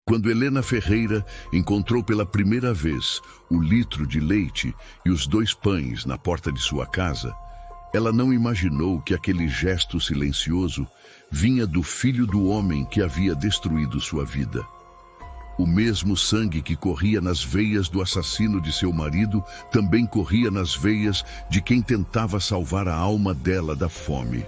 Quando Helena Ferreira encontrou pela primeira vez o litro de leite e os 2 pães na porta de sua casa, ela não imaginou que aquele gesto silencioso vinha do filho do homem que havia destruído sua vida. O mesmo sangue que corria nas veias do assassino de seu marido também corria nas veias de quem tentava salvar a alma dela da fome.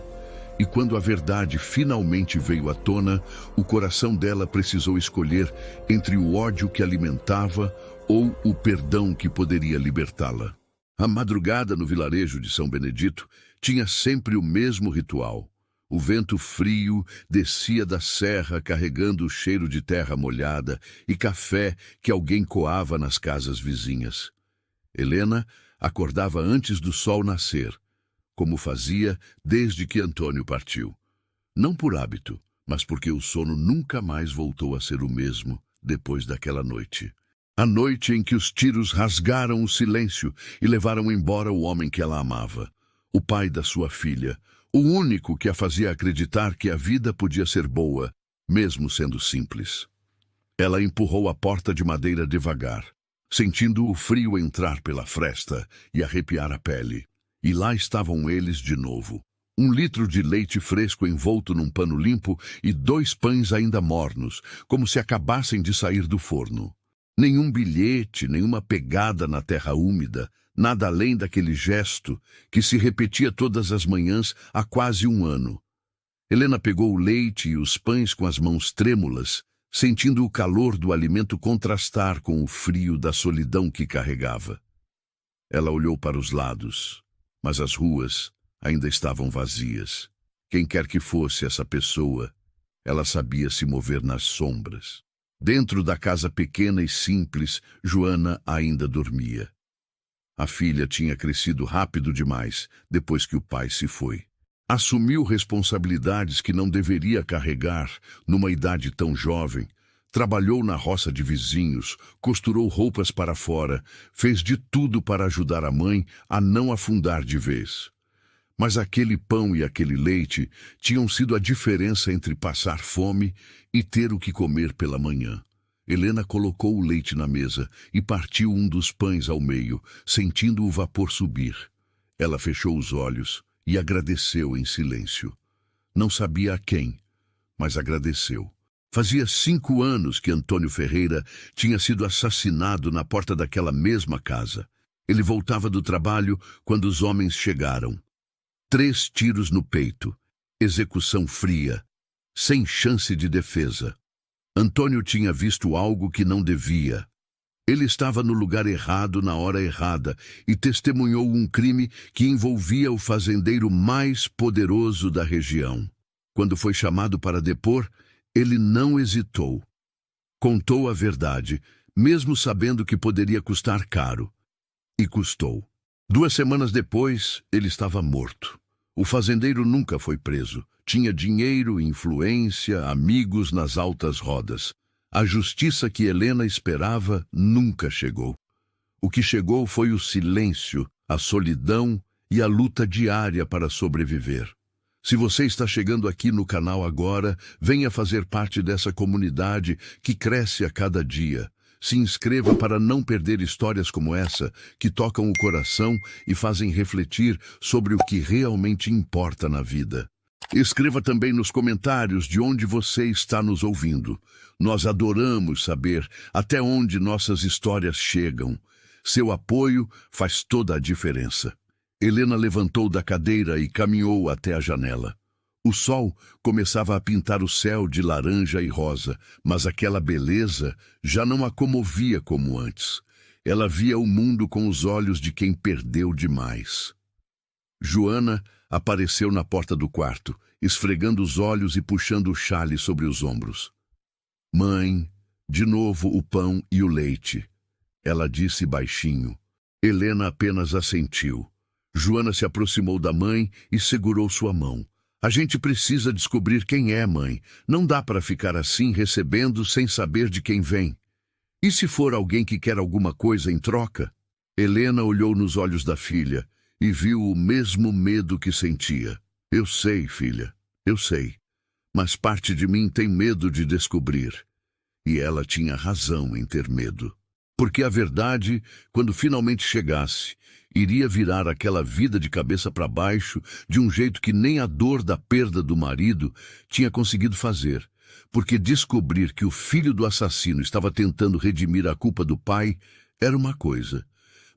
E quando a verdade finalmente veio à tona, o coração dela precisou escolher entre o ódio que alimentava ou o perdão que poderia libertá-la. A madrugada no vilarejo de São Benedito tinha sempre o mesmo ritual. O vento frio descia da serra carregando o cheiro de terra molhada e café que alguém coava nas casas vizinhas. Helena acordava antes do sol nascer, como fazia desde que Antônio partiu. Não por hábito, mas porque o sono nunca mais voltou a ser o mesmo depois daquela noite. A noite em que os tiros rasgaram o silêncio e levaram embora o homem que ela amava, o pai da sua filha, o único que a fazia acreditar que a vida podia ser boa, mesmo sendo simples. Ela empurrou a porta de madeira devagar, sentindo o frio entrar pela fresta e arrepiar a pele. E lá estavam eles de novo. 1 litro de leite fresco envolto num pano limpo e 2 pães ainda mornos, como se acabassem de sair do forno. Nenhum bilhete, nenhuma pegada na terra úmida, nada além daquele gesto que se repetia todas as manhãs há quase 1 ano. Helena pegou o leite e os pães com as mãos trêmulas, sentindo o calor do alimento contrastar com o frio da solidão que carregava. Ela olhou para os lados, mas as ruas ainda estavam vazias. Quem quer que fosse essa pessoa, ela sabia se mover nas sombras. Dentro da casa pequena e simples, Joana ainda dormia. A filha tinha crescido rápido demais depois que o pai se foi. Assumiu responsabilidades que não deveria carregar numa idade tão jovem. Trabalhou na roça de vizinhos, costurou roupas para fora, fez de tudo para ajudar a mãe a não afundar de vez. Mas aquele pão e aquele leite tinham sido a diferença entre passar fome e ter o que comer pela manhã. Helena colocou o leite na mesa e partiu um dos pães ao meio, sentindo o vapor subir. Ela fechou os olhos e agradeceu em silêncio. Não sabia a quem, mas agradeceu. Fazia 5 anos que Antônio Ferreira tinha sido assassinado na porta daquela mesma casa. Ele voltava do trabalho quando os homens chegaram. 3 tiros no peito, execução fria, sem chance de defesa. Antônio tinha visto algo que não devia. Ele estava no lugar errado na hora errada e testemunhou um crime que envolvia o fazendeiro mais poderoso da região. Quando foi chamado para depor, ele não hesitou. Contou a verdade, mesmo sabendo que poderia custar caro. E custou. 2 semanas depois, ele estava morto. O fazendeiro nunca foi preso. Tinha dinheiro, influência, amigos nas altas rodas. A justiça que Helena esperava nunca chegou. O que chegou foi o silêncio, a solidão e a luta diária para sobreviver. Se você está chegando aqui no canal agora, venha fazer parte dessa comunidade que cresce a cada dia. Se inscreva para não perder histórias como essa, que tocam o coração e fazem refletir sobre o que realmente importa na vida. Escreva também nos comentários de onde você está nos ouvindo. Nós adoramos saber até onde nossas histórias chegam. Seu apoio faz toda a diferença. Helena levantou da cadeira e caminhou até a janela. O sol começava a pintar o céu de laranja e rosa, mas aquela beleza já não a comovia como antes. Ela via o mundo com os olhos de quem perdeu demais. Joana apareceu na porta do quarto, esfregando os olhos e puxando o xale sobre os ombros. Mãe, de novo o pão e o leite, ela disse baixinho. Helena apenas assentiu. Joana se aproximou da mãe e segurou sua mão. A gente precisa descobrir quem é, mãe. Não dá para ficar assim recebendo sem saber de quem vem. E se for alguém que quer alguma coisa em troca? Helena olhou nos olhos da filha e viu o mesmo medo que sentia. Eu sei, filha, eu sei. Mas parte de mim tem medo de descobrir. E ela tinha razão em ter medo. Porque a verdade, quando finalmente chegasse, iria virar aquela vida de cabeça para baixo de um jeito que nem a dor da perda do marido tinha conseguido fazer. Porque descobrir que o filho do assassino estava tentando redimir a culpa do pai era uma coisa.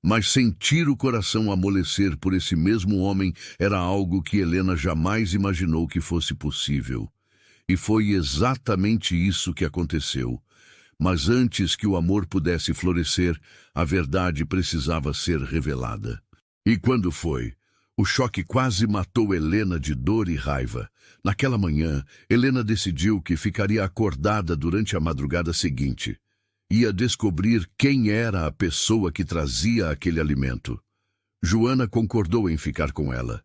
Mas sentir o coração amolecer por esse mesmo homem era algo que Helena jamais imaginou que fosse possível. E foi exatamente isso que aconteceu. Mas antes que o amor pudesse florescer, a verdade precisava ser revelada. E quando foi? O choque quase matou Helena de dor e raiva. Naquela manhã, Helena decidiu que ficaria acordada durante a madrugada seguinte. Ia descobrir quem era a pessoa que trazia aquele alimento. Joana concordou em ficar com ela.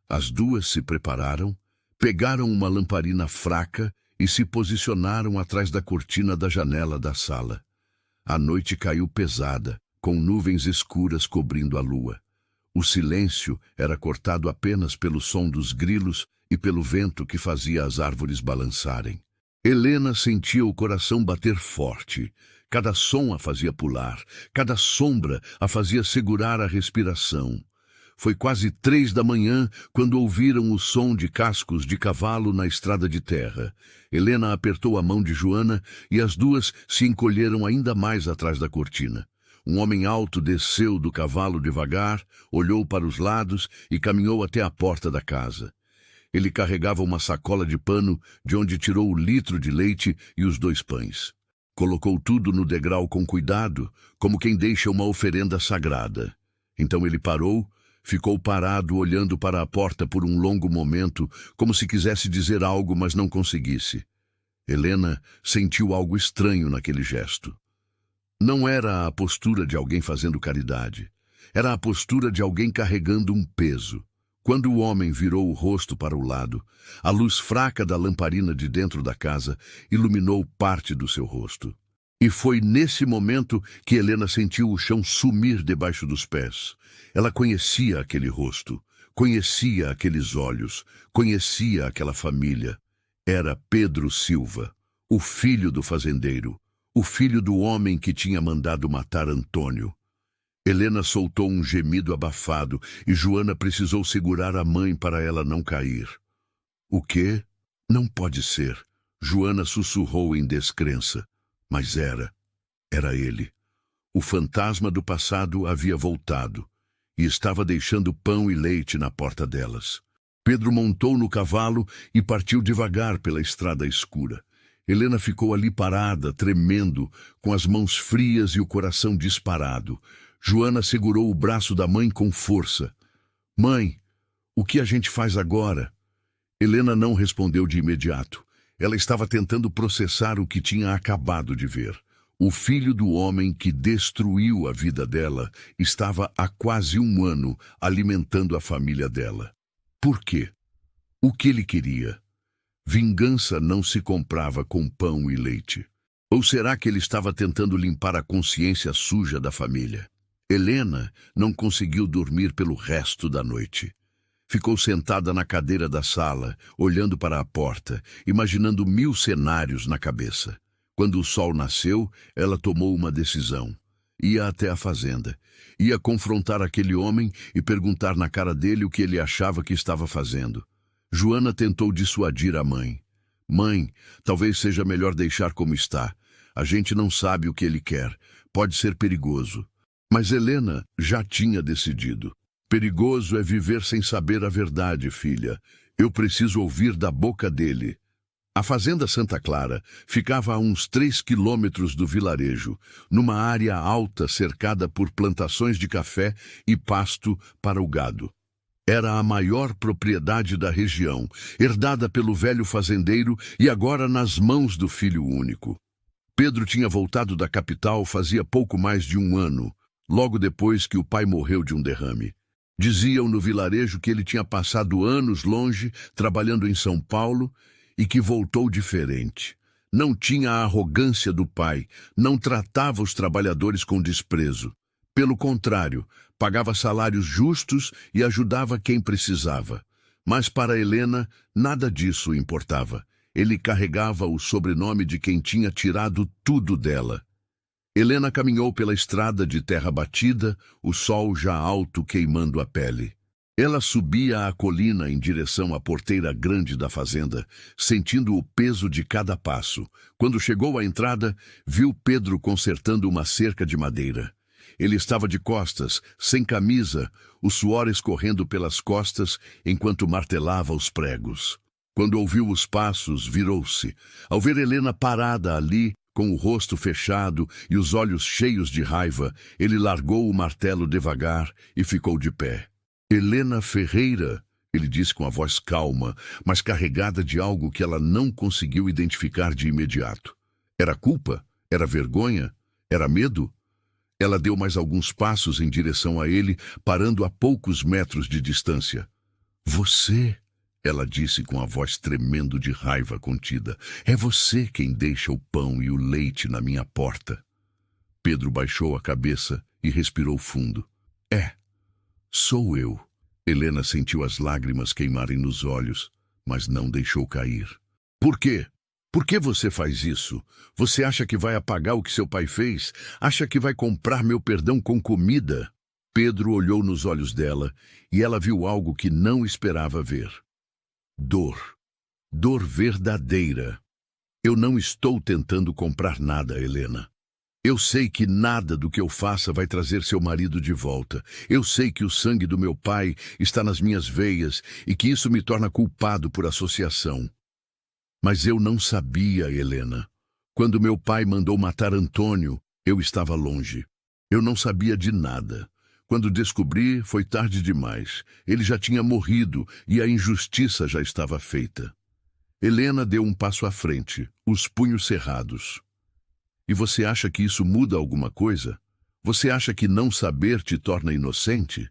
As duas se prepararam, pegaram uma lamparina fraca e se posicionaram atrás da cortina da janela da sala. A noite caiu pesada, com nuvens escuras cobrindo a lua. O silêncio era cortado apenas pelo som dos grilos e pelo vento que fazia as árvores balançarem. Helena sentia o coração bater forte. Cada som a fazia pular, cada sombra a fazia segurar a respiração. Foi quase 3 da manhã quando ouviram o som de cascos de cavalo na estrada de terra. Helena apertou a mão de Joana e as duas se encolheram ainda mais atrás da cortina. Um homem alto desceu do cavalo devagar, olhou para os lados e caminhou até a porta da casa. Ele carregava uma sacola de pano de onde tirou o litro de leite e os 2 pães. Colocou tudo no degrau com cuidado, como quem deixa uma oferenda sagrada. Então ele parou, ficou parado olhando para a porta por um longo momento, como se quisesse dizer algo, mas não conseguisse. Helena sentiu algo estranho naquele gesto. Não era a postura de alguém fazendo caridade. Era a postura de alguém carregando um peso. Quando o homem virou o rosto para o lado, a luz fraca da lamparina de dentro da casa iluminou parte do seu rosto. E foi nesse momento que Helena sentiu o chão sumir debaixo dos pés. Ela conhecia aquele rosto, conhecia aqueles olhos, conhecia aquela família. Era Pedro Silva, o filho do fazendeiro, o filho do homem que tinha mandado matar Antônio. Helena soltou um gemido abafado e Joana precisou segurar a mãe para ela não cair. O quê? Não pode ser. Joana sussurrou em descrença. Mas era ele. O fantasma do passado havia voltado e estava deixando pão e leite na porta delas. Pedro montou no cavalo e partiu devagar pela estrada escura. Helena ficou ali parada, tremendo, com as mãos frias e o coração disparado. Joana segurou o braço da mãe com força. Mãe, o que a gente faz agora? Helena não respondeu de imediato. Ela estava tentando processar o que tinha acabado de ver. O filho do homem que destruiu a vida dela estava há quase 1 ano alimentando a família dela. Por quê? O que ele queria? Vingança não se comprava com pão e leite. Ou será que ele estava tentando limpar a consciência suja da família? Helena não conseguiu dormir pelo resto da noite. Ficou sentada na cadeira da sala, olhando para a porta, imaginando 1000 cenários na cabeça. Quando o sol nasceu, ela tomou uma decisão. Ia até a fazenda. Ia confrontar aquele homem e perguntar na cara dele o que ele achava que estava fazendo. Joana tentou dissuadir a mãe. Mãe, talvez seja melhor deixar como está. A gente não sabe o que ele quer. Pode ser perigoso. Mas Helena já tinha decidido. Perigoso é viver sem saber a verdade, filha. Eu preciso ouvir da boca dele. A fazenda Santa Clara ficava a uns 3 quilômetros do vilarejo, numa área alta cercada por plantações de café e pasto para o gado. Era a maior propriedade da região, herdada pelo velho fazendeiro e agora nas mãos do filho único. Pedro tinha voltado da capital fazia pouco mais de 1 ano, logo depois que o pai morreu de um derrame. Diziam no vilarejo que ele tinha passado anos longe, trabalhando em São Paulo, e que voltou diferente. Não tinha a arrogância do pai, não tratava os trabalhadores com desprezo. Pelo contrário, pagava salários justos e ajudava quem precisava. Mas para Helena, nada disso importava. Ele carregava o sobrenome de quem tinha tirado tudo dela. Helena caminhou pela estrada de terra batida, o sol já alto queimando a pele. Ela subia a colina em direção à porteira grande da fazenda, sentindo o peso de cada passo. Quando chegou à entrada, viu Pedro consertando uma cerca de madeira. Ele estava de costas, sem camisa, o suor escorrendo pelas costas enquanto martelava os pregos. Quando ouviu os passos, virou-se. Ao ver Helena parada ali, com o rosto fechado e os olhos cheios de raiva, ele largou o martelo devagar e ficou de pé. Helena Ferreira, ele disse com a voz calma, mas carregada de algo que ela não conseguiu identificar de imediato. Era culpa? Era vergonha? Era medo? Ela deu mais alguns passos em direção a ele, parando a poucos metros de distância. Você, ela disse com a voz tremendo de raiva contida, é você quem deixa o pão e o leite na minha porta. Pedro baixou a cabeça e respirou fundo. Sou eu. Helena sentiu as lágrimas queimarem nos olhos, mas não deixou cair. Por quê? Por que você faz isso? Você acha que vai apagar o que seu pai fez? Acha que vai comprar meu perdão com comida? Pedro olhou nos olhos dela e ela viu algo que não esperava ver. Dor. Dor verdadeira. Eu não estou tentando comprar nada, Helena. Eu sei que nada do que eu faça vai trazer seu marido de volta. Eu sei que o sangue do meu pai está nas minhas veias e que isso me torna culpado por associação. Mas eu não sabia, Helena. Quando meu pai mandou matar Antônio, eu estava longe. Eu não sabia de nada. Quando descobri, foi tarde demais. Ele já tinha morrido e a injustiça já estava feita. Helena deu um passo à frente, os punhos cerrados. E você acha que isso muda alguma coisa? Você acha que não saber te torna inocente?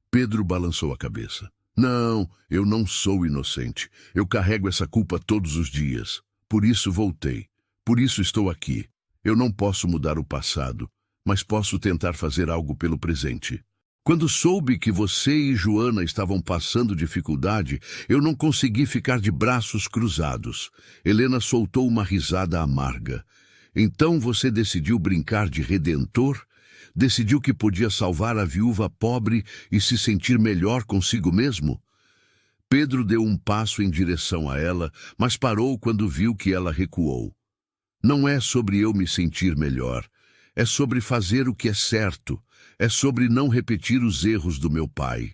Pedro balançou a cabeça. Não, eu não sou inocente. Eu carrego essa culpa todos os dias. Por isso voltei. Por isso estou aqui. Eu não posso mudar o passado, mas posso tentar fazer algo pelo presente. Quando soube que você e Joana estavam passando dificuldade, eu não consegui ficar de braços cruzados. Helena soltou uma risada amarga. Então você decidiu brincar de redentor? Decidiu que podia salvar a viúva pobre e se sentir melhor consigo mesmo? Pedro deu um passo em direção a ela, mas parou quando viu que ela recuou. Não é sobre eu me sentir melhor. É sobre fazer o que é certo. É sobre não repetir os erros do meu pai.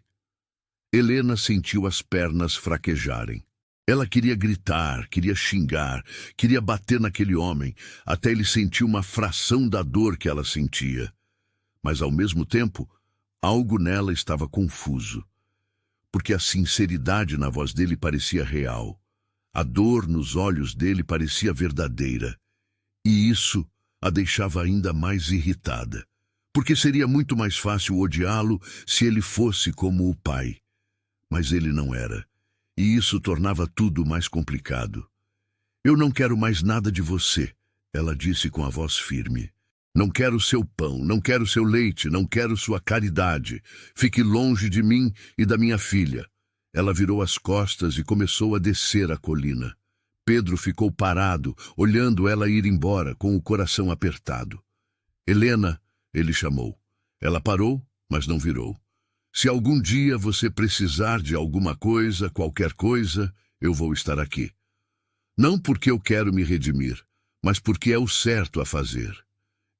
Helena sentiu as pernas fraquejarem. Ela queria gritar, queria xingar, queria bater naquele homem, até ele sentir uma fração da dor que ela sentia. Mas, ao mesmo tempo, algo nela estava confuso, porque a sinceridade na voz dele parecia real. A dor nos olhos dele parecia verdadeira. E isso a deixava ainda mais irritada, porque seria muito mais fácil odiá-lo se ele fosse como o pai. Mas ele não era. E isso tornava tudo mais complicado. Eu não quero mais nada de você, ela disse com a voz firme. Não quero seu pão, não quero seu leite, não quero sua caridade. Fique longe de mim e da minha filha. Ela virou as costas e começou a descer a colina. Pedro ficou parado, olhando ela ir embora, com o coração apertado. Helena, ele chamou. Ela parou, mas não virou. Se algum dia você precisar de alguma coisa, qualquer coisa, eu vou estar aqui. Não porque eu quero me redimir, mas porque é o certo a fazer.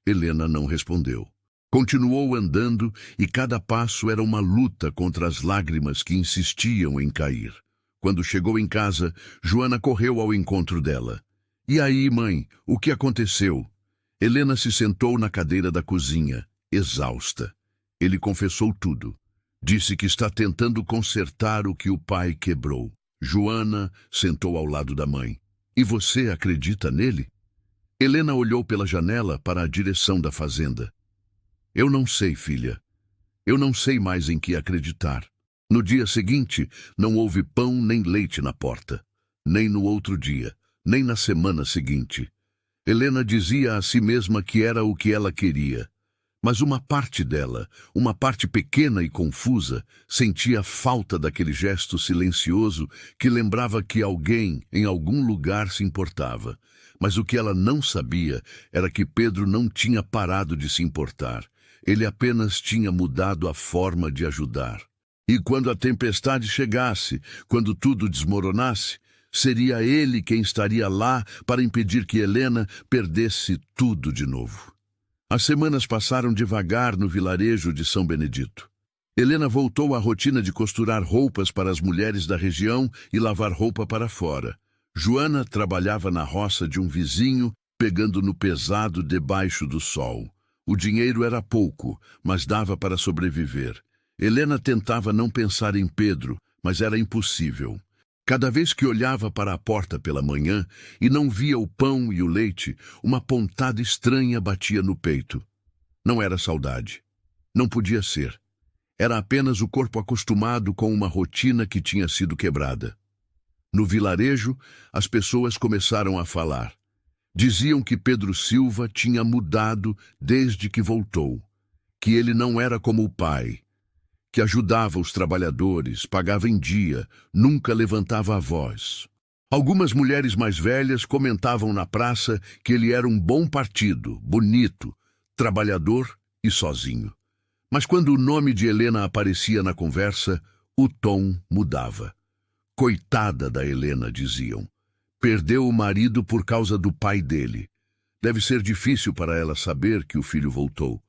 Helena não respondeu. Continuou andando e cada passo era uma luta contra as lágrimas que insistiam em cair. Quando chegou em casa, Joana correu ao encontro dela. E aí, mãe, o que aconteceu? Helena se sentou na cadeira da cozinha, exausta. Ele confessou tudo. Disse que está tentando consertar o que o pai quebrou. Joana sentou ao lado da mãe. E você acredita nele? Helena olhou pela janela para a direção da fazenda. Eu não sei, filha. Eu não sei mais em que acreditar. No dia seguinte, não houve pão nem leite na porta. Nem no outro dia, nem na semana seguinte. Helena dizia a si mesma que era o que ela queria. Mas uma parte dela, uma parte pequena e confusa, sentia falta daquele gesto silencioso que lembrava que alguém, em algum lugar, se importava. Mas o que ela não sabia era que Pedro não tinha parado de se importar. Ele apenas tinha mudado a forma de ajudar. E quando a tempestade chegasse, quando tudo desmoronasse, seria ele quem estaria lá para impedir que Helena perdesse tudo de novo. As semanas passaram devagar no vilarejo de São Benedito. Helena voltou à rotina de costurar roupas para as mulheres da região e lavar roupa para fora. Joana trabalhava na roça de um vizinho, pegando no pesado debaixo do sol. O dinheiro era pouco, mas dava para sobreviver. Helena tentava não pensar em Pedro, mas era impossível. Cada vez que olhava para a porta pela manhã e não via o pão e o leite, uma pontada estranha batia no peito. Não era saudade. Não podia ser. Era apenas o corpo acostumado com uma rotina que tinha sido quebrada. No vilarejo, as pessoas começaram a falar. Diziam que Pedro Silva tinha mudado desde que voltou, que ele não era como o pai, que ajudava os trabalhadores, pagava em dia, nunca levantava a voz. Algumas mulheres mais velhas comentavam na praça que ele era um bom partido, bonito, trabalhador e sozinho. Mas quando o nome de Helena aparecia na conversa, o tom mudava. Coitada da Helena, diziam. Perdeu o marido por causa do pai dele. Deve ser difícil para ela saber que o filho voltou.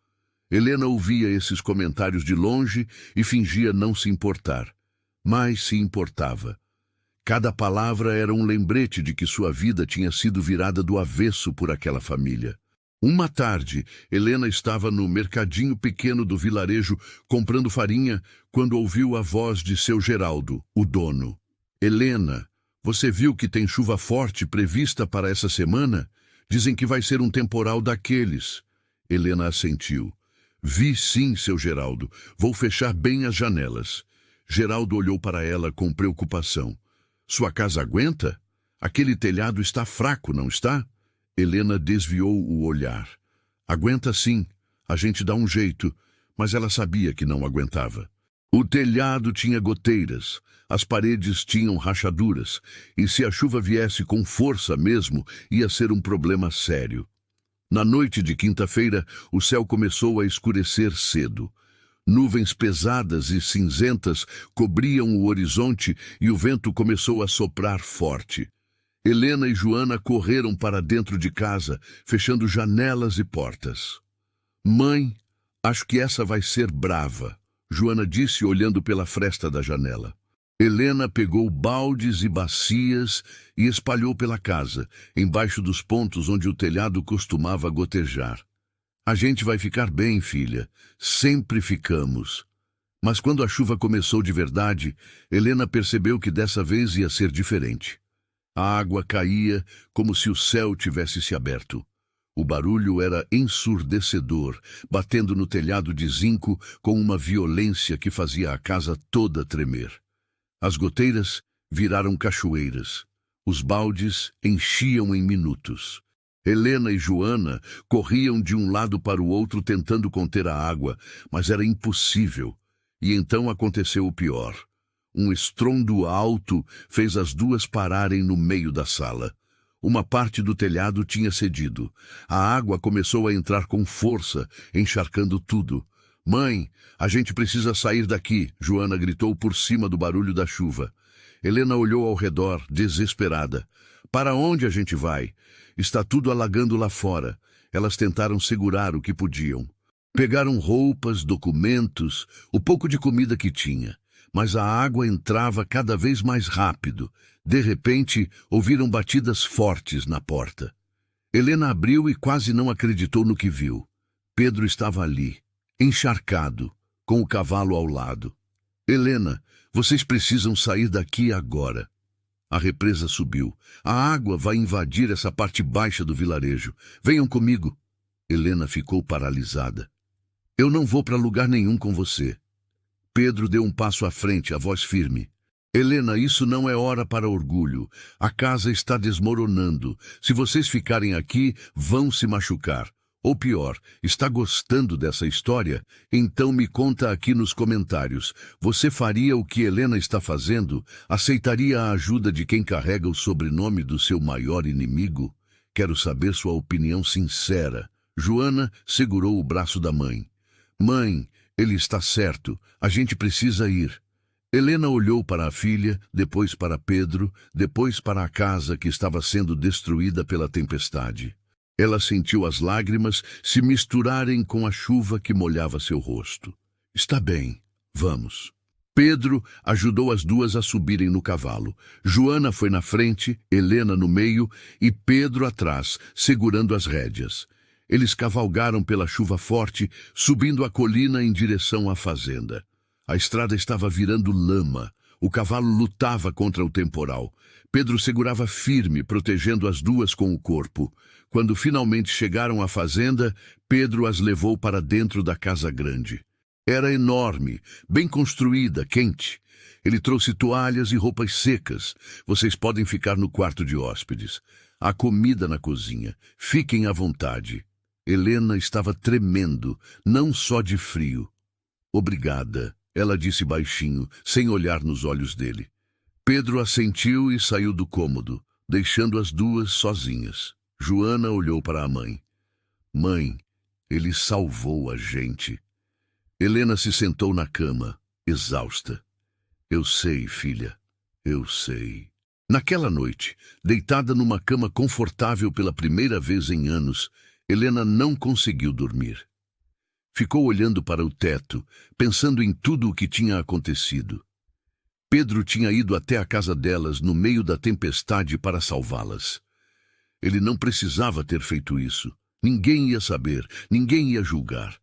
Helena ouvia esses comentários de longe e fingia não se importar. Mas se importava. Cada palavra era um lembrete de que sua vida tinha sido virada do avesso por aquela família. Uma tarde, Helena estava no mercadinho pequeno do vilarejo comprando farinha quando ouviu a voz de seu Geraldo, o dono. Helena, você viu que tem chuva forte prevista para essa semana? Dizem que vai ser um temporal daqueles. Helena assentiu. Vi sim, seu Geraldo. Vou fechar bem as janelas. Geraldo olhou para ela com preocupação. Sua casa aguenta? Aquele telhado está fraco, não está? Helena desviou o olhar. Aguenta sim. A gente dá um jeito. Mas ela sabia que não aguentava. O telhado tinha goteiras. As paredes tinham rachaduras. E se a chuva viesse com força mesmo, ia ser um problema sério. Na noite de quinta-feira, o céu começou a escurecer cedo. Nuvens pesadas e cinzentas cobriam o horizonte e o vento começou a soprar forte. Helena e Joana correram para dentro de casa, fechando janelas e portas. Mãe, acho que essa vai ser brava, Joana disse olhando pela fresta da janela. Helena pegou baldes e bacias e espalhou pela casa, embaixo dos pontos onde o telhado costumava gotejar. A gente vai ficar bem, filha. Sempre ficamos. Mas quando a chuva começou de verdade, Helena percebeu que dessa vez ia ser diferente. A água caía como se o céu tivesse se aberto. O barulho era ensurdecedor, batendo no telhado de zinco com uma violência que fazia a casa toda tremer. As goteiras viraram cachoeiras. Os baldes enchiam em minutos. Helena e Joana corriam de um lado para o outro tentando conter a água, mas era impossível. E então aconteceu o pior. Um estrondo alto fez as duas pararem no meio da sala. Uma parte do telhado tinha cedido. A água começou a entrar com força, encharcando tudo. Mãe, a gente precisa sair daqui, Joana gritou por cima do barulho da chuva. Helena olhou ao redor, desesperada. Para onde a gente vai? Está tudo alagando lá fora. Elas tentaram segurar o que podiam. Pegaram roupas, documentos, o pouco de comida que tinha. Mas a água entrava cada vez mais rápido. De repente, ouviram batidas fortes na porta. Helena abriu e quase não acreditou no que viu. Pedro estava ali, encharcado, com o cavalo ao lado. Helena, vocês precisam sair daqui agora. A represa subiu. A água vai invadir essa parte baixa do vilarejo. Venham comigo. Helena ficou paralisada. Eu não vou para lugar nenhum com você. Pedro deu um passo à frente, a voz firme. Helena, isso não é hora para orgulho. A casa está desmoronando. Se vocês ficarem aqui, vão se machucar. Ou pior, está gostando dessa história? Então me conta aqui nos comentários. Você faria o que Helena está fazendo? Aceitaria a ajuda de quem carrega o sobrenome do seu maior inimigo? Quero saber sua opinião sincera. Joana segurou o braço da mãe. Mãe, ele está certo. A gente precisa ir. Helena olhou para a filha, depois para Pedro, depois para a casa que estava sendo destruída pela tempestade. Ela sentiu as lágrimas se misturarem com a chuva que molhava seu rosto. Está bem, vamos. Pedro ajudou as duas a subirem no cavalo. Joana foi na frente, Helena no meio e Pedro atrás, segurando as rédeas. Eles cavalgaram pela chuva forte, subindo a colina em direção à fazenda. A estrada estava virando lama. O cavalo lutava contra o temporal. Pedro segurava firme, protegendo as duas com o corpo. Quando finalmente chegaram à fazenda, Pedro as levou para dentro da casa grande. Era enorme, bem construída, quente. Ele trouxe toalhas e roupas secas. Vocês podem ficar no quarto de hóspedes. Há comida na cozinha. Fiquem à vontade. Helena estava tremendo, não só de frio. Obrigada, ela disse baixinho, sem olhar nos olhos dele. Pedro assentiu e saiu do cômodo, deixando as duas sozinhas. Joana olhou para a mãe. Mãe, ele salvou a gente. Helena se sentou na cama, exausta. Eu sei, filha, eu sei. Naquela noite, deitada numa cama confortável pela primeira vez em anos, Helena não conseguiu dormir. Ficou olhando para o teto, pensando em tudo o que tinha acontecido. Pedro tinha ido até a casa delas no meio da tempestade para salvá-las. Ele não precisava ter feito isso. Ninguém ia saber, ninguém ia julgar.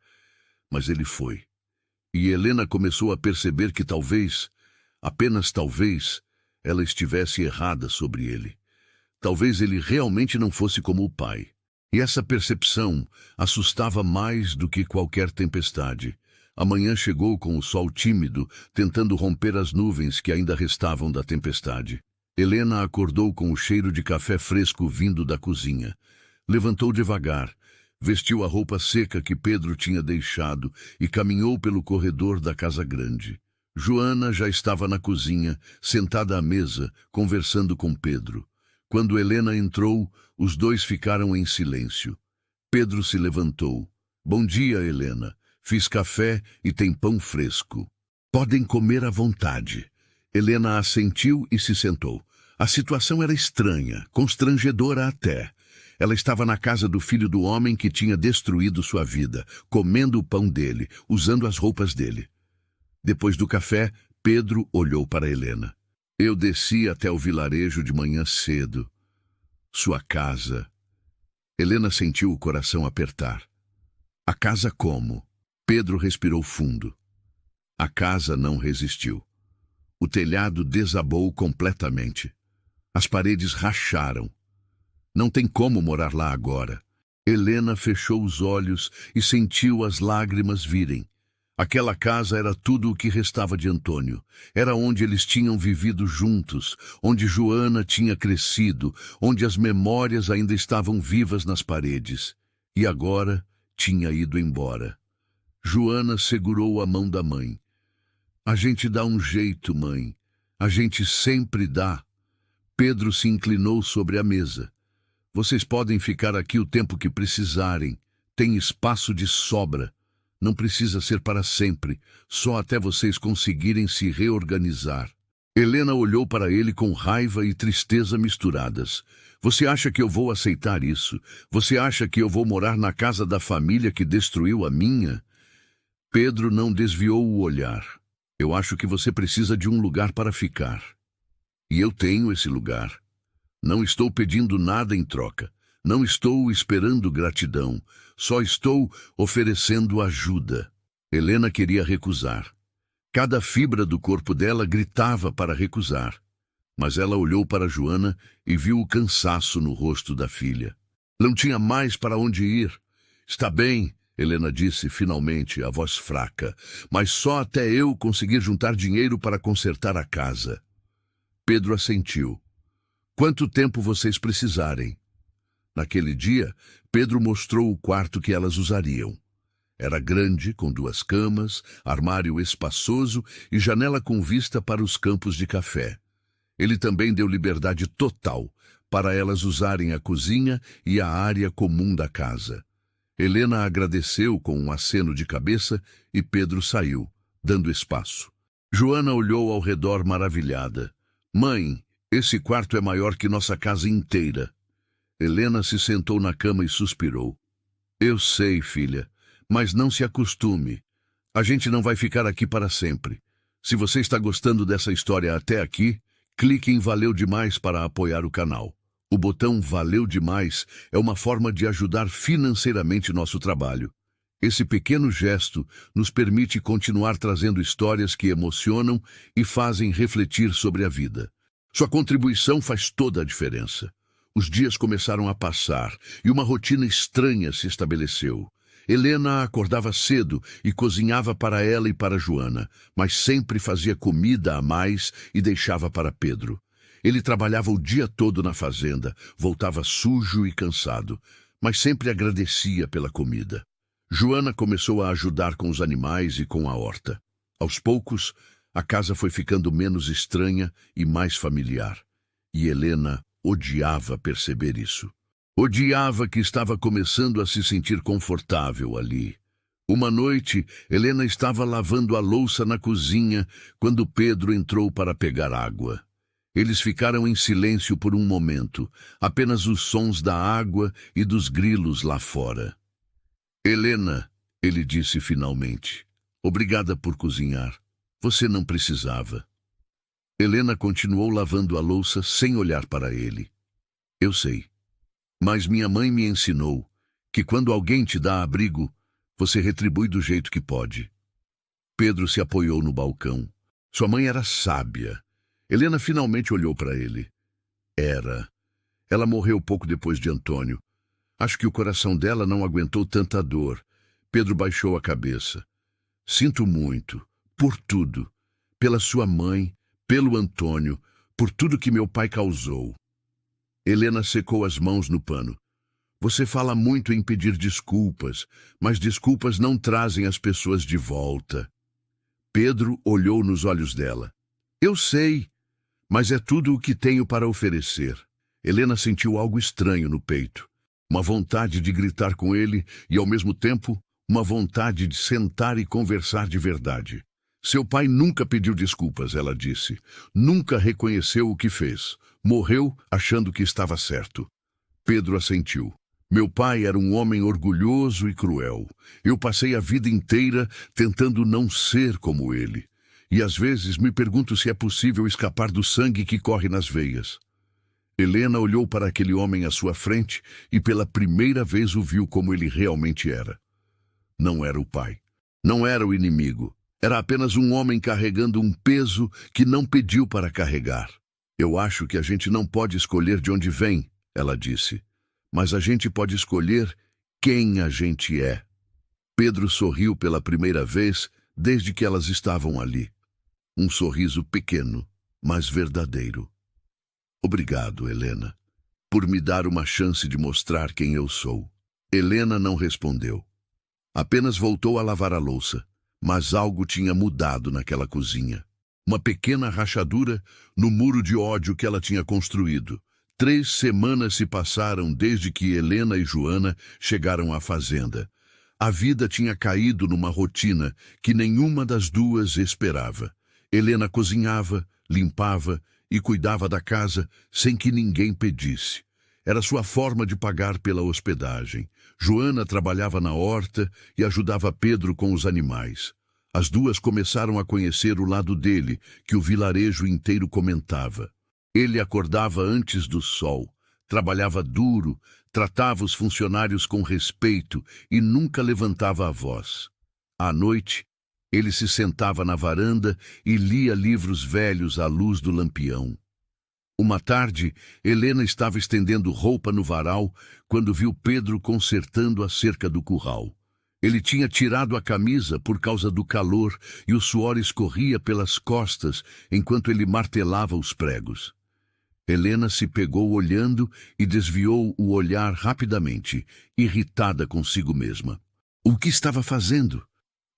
Mas ele foi. E Helena começou a perceber que talvez, apenas talvez, ela estivesse errada sobre ele. Talvez ele realmente não fosse como o pai. E essa percepção assustava mais do que qualquer tempestade. A manhã chegou com o sol tímido, tentando romper as nuvens que ainda restavam da tempestade. Helena acordou com o cheiro de café fresco vindo da cozinha. Levantou devagar, vestiu a roupa seca que Pedro tinha deixado e caminhou pelo corredor da casa grande. Joana já estava na cozinha, sentada à mesa, conversando com Pedro. Quando Helena entrou, os dois ficaram em silêncio. Pedro se levantou. Bom dia, Helena. Fiz café e tem pão fresco. Podem comer à vontade. Helena assentiu e se sentou. A situação era estranha, constrangedora até. Ela estava na casa do filho do homem que tinha destruído sua vida, comendo o pão dele, usando as roupas dele. Depois do café, Pedro olhou para Helena. Eu desci até o vilarejo de manhã cedo. Sua casa. Helena sentiu o coração apertar. A casa como? Pedro respirou fundo. A casa não resistiu. O telhado desabou completamente. As paredes racharam. Não tem como morar lá agora. Helena fechou os olhos e sentiu as lágrimas virem. Aquela casa era tudo o que restava de Antônio. Era onde eles tinham vivido juntos, onde Joana tinha crescido, onde as memórias ainda estavam vivas nas paredes. E agora tinha ido embora. Joana segurou a mão da mãe. A gente dá um jeito, mãe. A gente sempre dá. Pedro se inclinou sobre a mesa. Vocês podem ficar aqui o tempo que precisarem. Tem espaço de sobra. Não precisa ser para sempre, só até vocês conseguirem se reorganizar. Helena olhou para ele com raiva e tristeza misturadas. Você acha que eu vou aceitar isso? Você acha que eu vou morar na casa da família que destruiu a minha? Pedro não desviou o olhar. Eu acho que você precisa de um lugar para ficar. E eu tenho esse lugar. Não estou pedindo nada em troca. Não estou esperando gratidão. Só estou oferecendo ajuda. Helena queria recusar. Cada fibra do corpo dela gritava para recusar. Mas ela olhou para Joana e viu o cansaço no rosto da filha. Não tinha mais para onde ir. Está bem, Helena disse finalmente, a voz fraca, mas só até eu conseguir juntar dinheiro para consertar a casa. Pedro assentiu. Quanto tempo vocês precisarem? Naquele dia, Pedro mostrou o quarto que elas usariam. Era grande, com 2 camas, armário espaçoso e janela com vista para os campos de café. Ele também deu liberdade total para elas usarem a cozinha e a área comum da casa. Helena agradeceu com um aceno de cabeça e Pedro saiu, dando espaço. Joana olhou ao redor maravilhada. Mãe, esse quarto é maior que nossa casa inteira. Helena se sentou na cama e suspirou. Eu sei, filha, mas não se acostume. A gente não vai ficar aqui para sempre. Se você está gostando dessa história até aqui, clique em Valeu Demais para apoiar o canal. O botão Valeu Demais é uma forma de ajudar financeiramente nosso trabalho. Esse pequeno gesto nos permite continuar trazendo histórias que emocionam e fazem refletir sobre a vida. Sua contribuição faz toda a diferença. Os dias começaram a passar e uma rotina estranha se estabeleceu. Helena acordava cedo e cozinhava para ela e para Joana, mas sempre fazia comida a mais e deixava para Pedro. Ele trabalhava o dia todo na fazenda, voltava sujo e cansado, mas sempre agradecia pela comida. Joana começou a ajudar com os animais e com a horta. Aos poucos, a casa foi ficando menos estranha e mais familiar. E Helena odiava perceber isso. Odiava que estava começando a se sentir confortável ali. Uma noite, Helena estava lavando a louça na cozinha quando Pedro entrou para pegar água. Eles ficaram em silêncio por um momento, apenas os sons da água e dos grilos lá fora. Helena, ele disse finalmente, obrigada por cozinhar. Você não precisava. Helena continuou lavando a louça sem olhar para ele. Eu sei. Mas minha mãe me ensinou que quando alguém te dá abrigo, você retribui do jeito que pode. Pedro se apoiou no balcão. Sua mãe era sábia. Helena finalmente olhou para ele. Era. Ela morreu pouco depois de Antônio. Acho que o coração dela não aguentou tanta dor. Pedro baixou a cabeça. Sinto muito, por tudo. Pela sua mãe, pelo Antônio, por tudo que meu pai causou. Helena secou as mãos no pano. Você fala muito em pedir desculpas, mas desculpas não trazem as pessoas de volta. Pedro olhou nos olhos dela. Eu sei, mas é tudo o que tenho para oferecer. Helena sentiu algo estranho no peito. Uma vontade de gritar com ele e, ao mesmo tempo, uma vontade de sentar e conversar de verdade. Seu pai nunca pediu desculpas, ela disse. Nunca reconheceu o que fez. Morreu achando que estava certo. Pedro assentiu. Meu pai era um homem orgulhoso e cruel. Eu passei a vida inteira tentando não ser como ele. E às vezes me pergunto se é possível escapar do sangue que corre nas veias. Helena olhou para aquele homem à sua frente e pela primeira vez o viu como ele realmente era. Não era o pai. Não era o inimigo. Era apenas um homem carregando um peso que não pediu para carregar. Eu acho que a gente não pode escolher de onde vem, ela disse. Mas a gente pode escolher quem a gente é. Pedro sorriu pela primeira vez desde que elas estavam ali. Um sorriso pequeno, mas verdadeiro. Obrigado, Helena, por me dar uma chance de mostrar quem eu sou. Helena não respondeu. Apenas voltou a lavar a louça. Mas algo tinha mudado naquela cozinha. Uma pequena rachadura no muro de ódio que ela tinha construído. 3 semanas se passaram desde que Helena e Joana chegaram à fazenda. A vida tinha caído numa rotina que nenhuma das duas esperava. Helena cozinhava, limpava e cuidava da casa sem que ninguém pedisse. Era sua forma de pagar pela hospedagem. Joana trabalhava na horta e ajudava Pedro com os animais. As duas começaram a conhecer o lado dele, que o vilarejo inteiro comentava. Ele acordava antes do sol, trabalhava duro, tratava os funcionários com respeito e nunca levantava a voz. À noite, ele se sentava na varanda e lia livros velhos à luz do lampião. Uma tarde, Helena estava estendendo roupa no varal quando viu Pedro consertando a cerca do curral. Ele tinha tirado a camisa por causa do calor e o suor escorria pelas costas enquanto ele martelava os pregos. Helena se pegou olhando e desviou o olhar rapidamente, irritada consigo mesma. O que estava fazendo?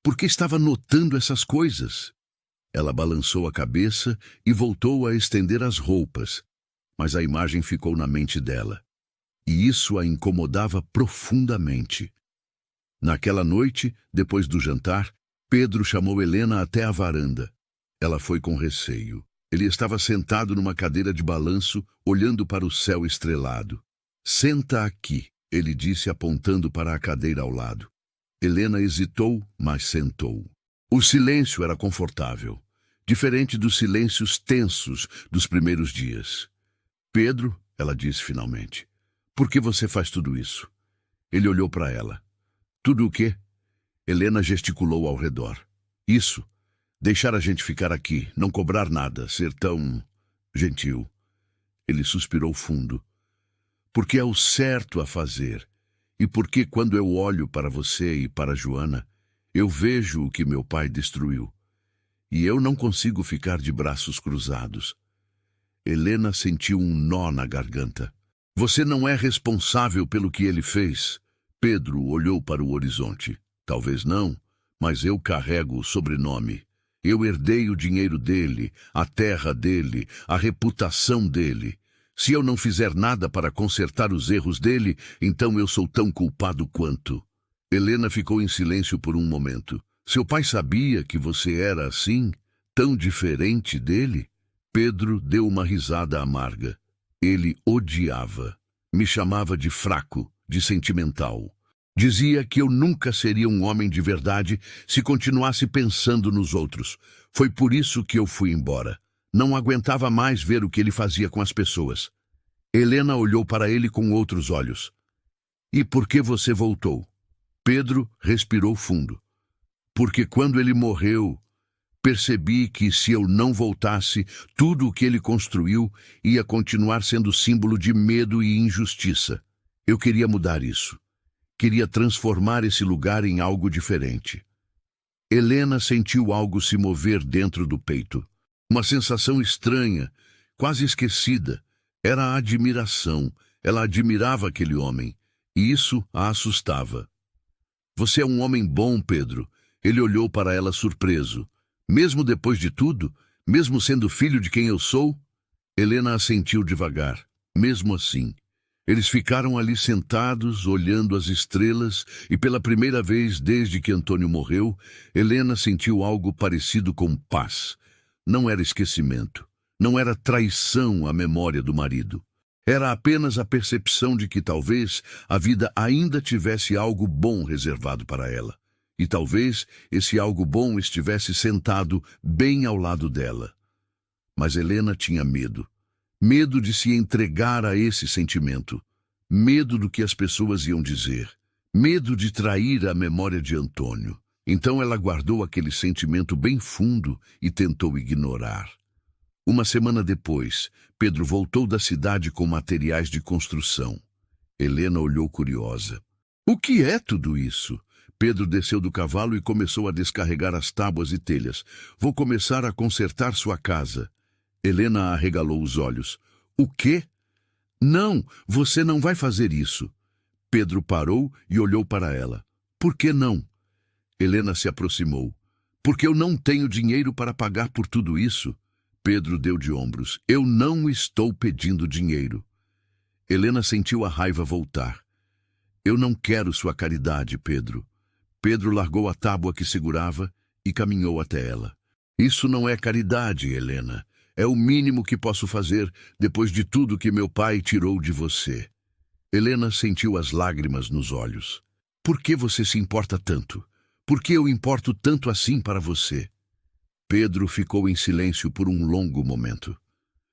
Por que estava notando essas coisas? Ela balançou a cabeça e voltou a estender as roupas, mas a imagem ficou na mente dela. E isso a incomodava profundamente. Naquela noite, depois do jantar, Pedro chamou Helena até a varanda. Ela foi com receio. Ele estava sentado numa cadeira de balanço, olhando para o céu estrelado. "Senta aqui", ele disse, apontando para a cadeira ao lado. Helena hesitou, mas sentou. O silêncio era confortável, diferente dos silêncios tensos dos primeiros dias. "Pedro", ela disse finalmente, "por que você faz tudo isso?" Ele olhou para ela. "Tudo o quê?" Helena gesticulou ao redor. "Isso. Deixar a gente ficar aqui, não cobrar nada, ser tão gentil." Ele suspirou fundo. "Porque é o certo a fazer. E porque quando eu olho para você e para Joana, eu vejo o que meu pai destruiu. E eu não consigo ficar de braços cruzados." Helena sentiu um nó na garganta. "Você não é responsável pelo que ele fez." Pedro olhou para o horizonte. "Talvez não, mas eu carrego o sobrenome. Eu herdei o dinheiro dele, a terra dele, a reputação dele. Se eu não fizer nada para consertar os erros dele, então eu sou tão culpado quanto." Helena ficou em silêncio por um momento. "Seu pai sabia que você era assim, tão diferente dele?" Pedro deu uma risada amarga. "Ele odiava. Me chamava de fraco, de sentimental. Dizia que eu nunca seria um homem de verdade se continuasse pensando nos outros. Foi por isso que eu fui embora. Não aguentava mais ver o que ele fazia com as pessoas." Helena olhou para ele com outros olhos. "E por que você voltou?" Pedro respirou fundo. "Porque quando ele morreu, percebi que se eu não voltasse, tudo o que ele construiu ia continuar sendo símbolo de medo e injustiça. Eu queria mudar isso. Queria transformar esse lugar em algo diferente." Helena sentiu algo se mover dentro do peito. Uma sensação estranha, quase esquecida. Era a admiração. Ela admirava aquele homem, e isso a assustava. "Você é um homem bom, Pedro." Ele olhou para ela surpreso. "Mesmo depois de tudo? Mesmo sendo filho de quem eu sou?" Helena assentiu devagar. "Mesmo assim." Eles ficaram ali sentados, olhando as estrelas, e pela primeira vez desde que Antônio morreu, Helena sentiu algo parecido com paz. Não era esquecimento. Não era traição à memória do marido. Era apenas a percepção de que talvez a vida ainda tivesse algo bom reservado para ela. E talvez esse algo bom estivesse sentado bem ao lado dela. Mas Helena tinha medo. Medo de se entregar a esse sentimento. Medo do que as pessoas iam dizer. Medo de trair a memória de Antônio. Então ela guardou aquele sentimento bem fundo e tentou ignorar. Uma semana depois, Pedro voltou da cidade com materiais de construção. Helena olhou curiosa. "O que é tudo isso?" Pedro desceu do cavalo e começou a descarregar as tábuas e telhas. "Vou começar a consertar sua casa." Helena arregalou os olhos. "O quê?" "Não, você não vai fazer isso." Pedro parou e olhou para ela. "Por que não?" Helena se aproximou. "Porque eu não tenho dinheiro para pagar por tudo isso." Pedro deu de ombros. "Eu não estou pedindo dinheiro." Helena sentiu a raiva voltar. "Eu não quero sua caridade, Pedro." Pedro largou a tábua que segurava e caminhou até ela. "Isso não é caridade, Helena. É o mínimo que posso fazer depois de tudo que meu pai tirou de você." Helena sentiu as lágrimas nos olhos. "Por que você se importa tanto? Por que eu importo tanto assim para você?" Pedro ficou em silêncio por um longo momento.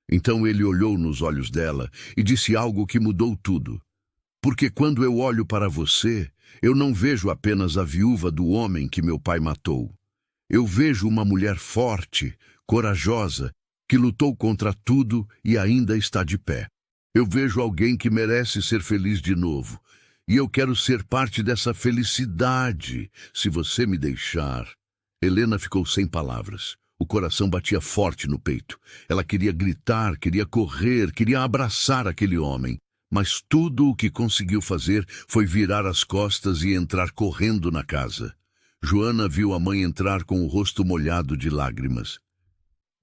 Então ele olhou nos olhos dela e disse algo que mudou tudo. "Porque quando eu olho para você, eu não vejo apenas a viúva do homem que meu pai matou. Eu vejo uma mulher forte, corajosa, que lutou contra tudo e ainda está de pé. Eu vejo alguém que merece ser feliz de novo. E eu quero ser parte dessa felicidade, se você me deixar." Helena ficou sem palavras. O coração batia forte no peito. Ela queria gritar, queria correr, queria abraçar aquele homem. Mas tudo o que conseguiu fazer foi virar as costas e entrar correndo na casa. Joana viu a mãe entrar com o rosto molhado de lágrimas.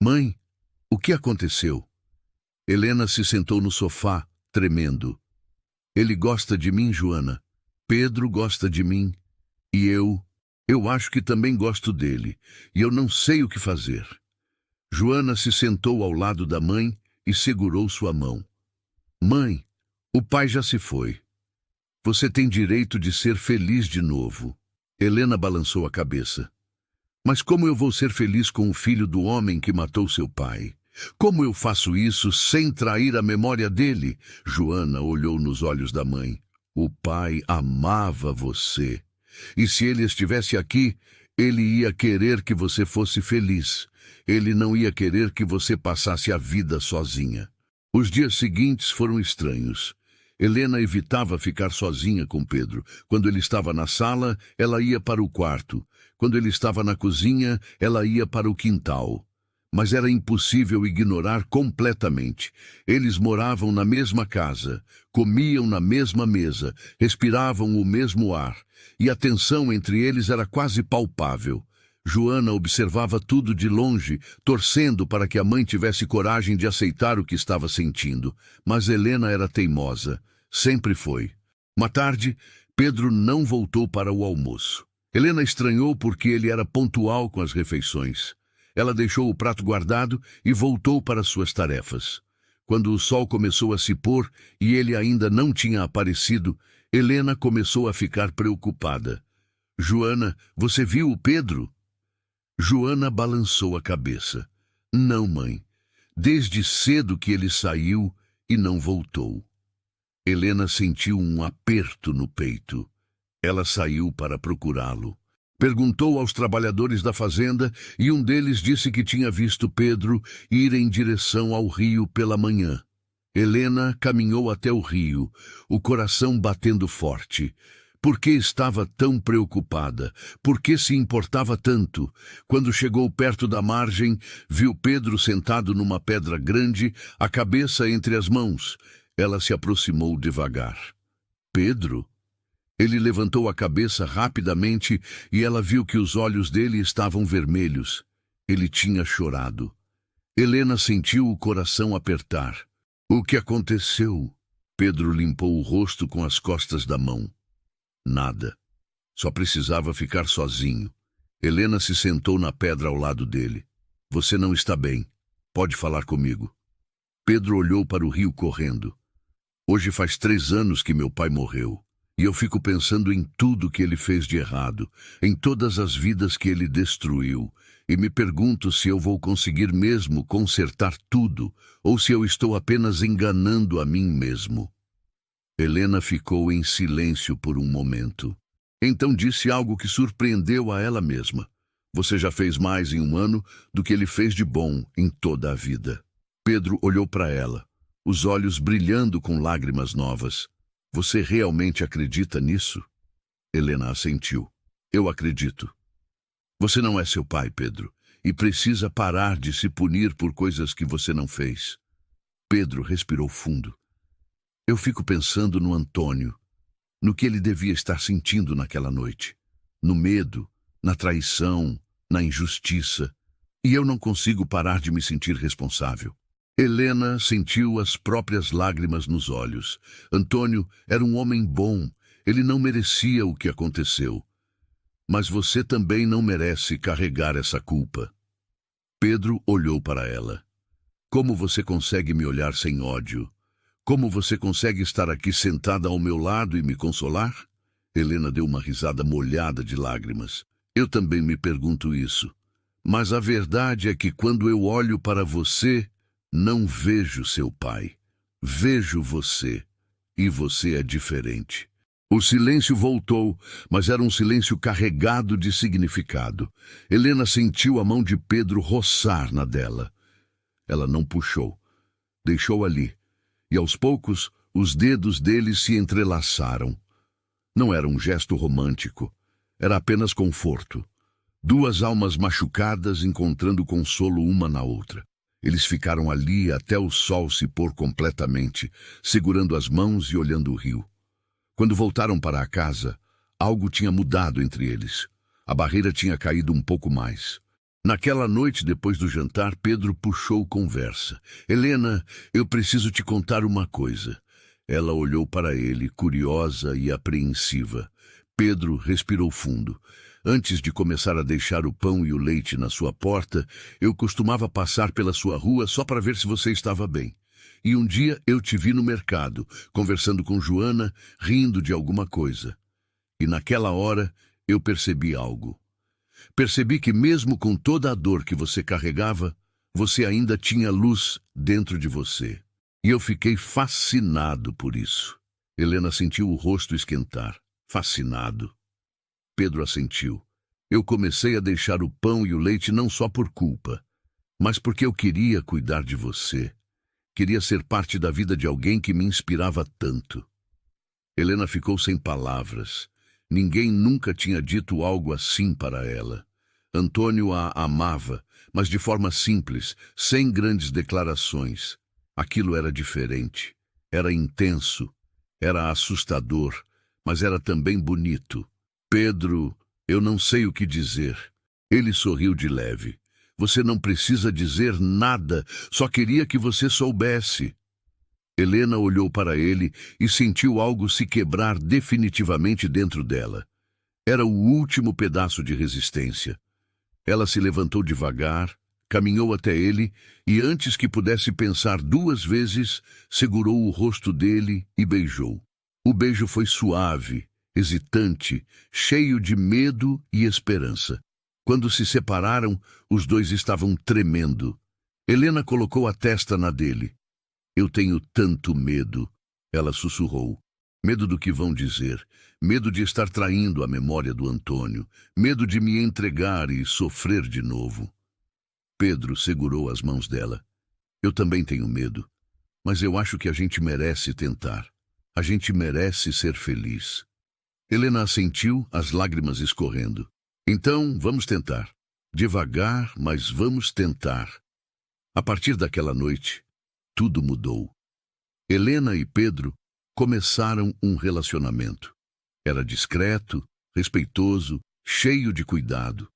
Mãe, o que aconteceu? Helena se sentou no sofá, tremendo. Ele gosta de mim, Joana. Pedro gosta de mim. E eu acho que também gosto dele. E eu não sei o que fazer. Joana se sentou ao lado da mãe e segurou sua mão. Mãe, o pai já se foi. Você tem direito de ser feliz de novo. Helena balançou a cabeça. Mas como eu vou ser feliz com o filho do homem que matou seu pai? Como eu faço isso sem trair a memória dele? Joana olhou nos olhos da mãe. O pai amava você. E se ele estivesse aqui, ele ia querer que você fosse feliz. Ele não ia querer que você passasse a vida sozinha. Os dias seguintes foram estranhos. Helena evitava ficar sozinha com Pedro. Quando ele estava na sala, ela ia para o quarto. Quando ele estava na cozinha, ela ia para o quintal. Mas era impossível ignorar completamente. Eles moravam na mesma casa, comiam na mesma mesa, respiravam o mesmo ar, e a tensão entre eles era quase palpável. Joana observava tudo de longe, torcendo para que a mãe tivesse coragem de aceitar o que estava sentindo. Mas Helena era teimosa. Sempre foi. Uma tarde, Pedro não voltou para o almoço. Helena estranhou porque ele era pontual com as refeições. Ela deixou o prato guardado e voltou para suas tarefas. Quando o sol começou a se pôr e ele ainda não tinha aparecido, Helena começou a ficar preocupada. Joana, você viu o Pedro? Joana balançou a cabeça. Não, mãe. Desde cedo que ele saiu e não voltou. Helena sentiu um aperto no peito. Ela saiu para procurá-lo. Perguntou aos trabalhadores da fazenda e um deles disse que tinha visto Pedro ir em direção ao rio pela manhã. Helena caminhou até o rio, o coração batendo forte. Por que estava tão preocupada? Por que se importava tanto? Quando chegou perto da margem, viu Pedro sentado numa pedra grande, a cabeça entre as mãos. Ela se aproximou devagar. Pedro? Ele levantou a cabeça rapidamente e ela viu que os olhos dele estavam vermelhos. Ele tinha chorado. Helena sentiu o coração apertar. O que aconteceu? Pedro limpou o rosto com as costas da mão. Nada. Só precisava ficar sozinho. Helena se sentou na pedra ao lado dele. Você não está bem. Pode falar comigo. Pedro olhou para o rio correndo. Hoje faz 3 anos que meu pai morreu. E eu fico pensando em tudo que ele fez de errado, em todas as vidas que ele destruiu, e me pergunto se eu vou conseguir mesmo consertar tudo, ou se eu estou apenas enganando a mim mesmo. Helena ficou em silêncio por um momento. Então disse algo que surpreendeu a ela mesma. Você já fez mais em 1 ano do que ele fez de bom em toda a vida. Pedro olhou para ela, os olhos brilhando com lágrimas novas. Você realmente acredita nisso? Helena assentiu. Eu acredito. Você não é seu pai, Pedro, e precisa parar de se punir por coisas que você não fez. Pedro respirou fundo. Eu fico pensando no Antônio, no que ele devia estar sentindo naquela noite. No medo, na traição, na injustiça. E eu não consigo parar de me sentir responsável. Helena sentiu as próprias lágrimas nos olhos. Antônio era um homem bom. Ele não merecia o que aconteceu. Mas você também não merece carregar essa culpa. Pedro olhou para ela. Como você consegue me olhar sem ódio? Como você consegue estar aqui sentada ao meu lado e me consolar? Helena deu uma risada molhada de lágrimas. Eu também me pergunto isso. Mas a verdade é que quando eu olho para você, não vejo seu pai. Vejo você. E você é diferente. O silêncio voltou, mas era um silêncio carregado de significado. Helena sentiu a mão de Pedro roçar na dela. Ela não puxou. Deixou ali. E aos poucos, os dedos dele se entrelaçaram. Não era um gesto romântico. Era apenas conforto. Duas almas machucadas encontrando consolo uma na outra. Eles ficaram ali até o sol se pôr completamente, segurando as mãos e olhando o rio. Quando voltaram para a casa, algo tinha mudado entre eles. A barreira tinha caído um pouco mais. Naquela noite, depois do jantar, Pedro puxou conversa. Helena, eu preciso te contar uma coisa. Ela olhou para ele, curiosa e apreensiva. Pedro respirou fundo. Antes de começar a deixar o pão e o leite na sua porta, eu costumava passar pela sua rua só para ver se você estava bem. E um dia eu te vi no mercado, conversando com Joana, rindo de alguma coisa. E naquela hora eu percebi algo. Percebi que mesmo com toda a dor que você carregava, você ainda tinha luz dentro de você. E eu fiquei fascinado por isso. Helena sentiu o rosto esquentar. Fascinado. Pedro assentiu. Eu comecei a deixar o pão e o leite não só por culpa, mas porque eu queria cuidar de você. Queria ser parte da vida de alguém que me inspirava tanto. Helena ficou sem palavras. Ninguém nunca tinha dito algo assim para ela. Antônio a amava, mas de forma simples, sem grandes declarações. Aquilo era diferente. Era intenso. Era assustador, mas era também bonito. Pedro, eu não sei o que dizer. Ele sorriu de leve. Você não precisa dizer nada, só queria que você soubesse. Helena olhou para ele e sentiu algo se quebrar definitivamente dentro dela. Era o último pedaço de resistência. Ela se levantou devagar, caminhou até ele e, antes que pudesse pensar duas vezes, segurou o rosto dele e beijou. O beijo foi suave, hesitante, cheio de medo e esperança. Quando se separaram, os dois estavam tremendo. Helena colocou a testa na dele. Eu tenho tanto medo, ela sussurrou. Medo do que vão dizer, medo de estar traindo a memória do Antônio, medo de me entregar e sofrer de novo. Pedro segurou as mãos dela. Eu também tenho medo, mas eu acho que a gente merece tentar. A gente merece ser feliz. Helena assentiu, as lágrimas escorrendo. Então, vamos tentar. Devagar, mas vamos tentar. A partir daquela noite, tudo mudou. Helena e Pedro começaram um relacionamento. Era discreto, respeitoso, cheio de cuidado.